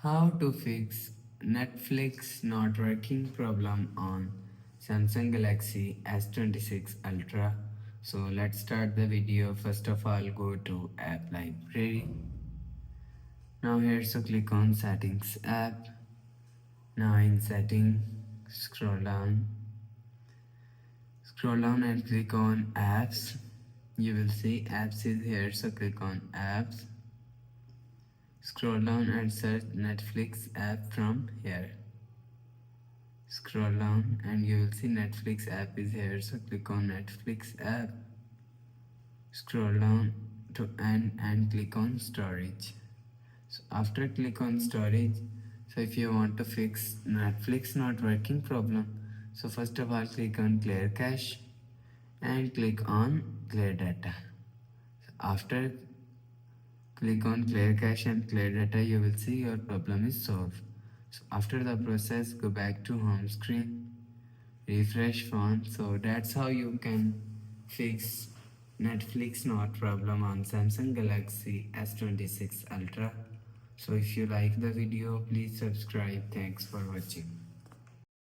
How to fix Netflix not working problem on Samsung Galaxy S26 Ultra. So let's start the video. First of all, go to app library. Now here, so click on settings app. Now in setting, scroll down and click on apps. You will see apps is here, so click on apps. Scroll down and search Netflix app from here. Scroll down and you will see Netflix app is here, so click on Netflix app. Scroll down to end and click on storage. So after click on storage, so if you want to fix Netflix not working problem, so first of all click on clear cache and click on clear data. So after click on clear cache and clear data, you will see your problem is solved. So after the process, go back to home screen, refresh phone. So that's how you can fix Netflix not problem on Samsung Galaxy S26 Ultra. So if you like the video, please subscribe. Thanks for watching.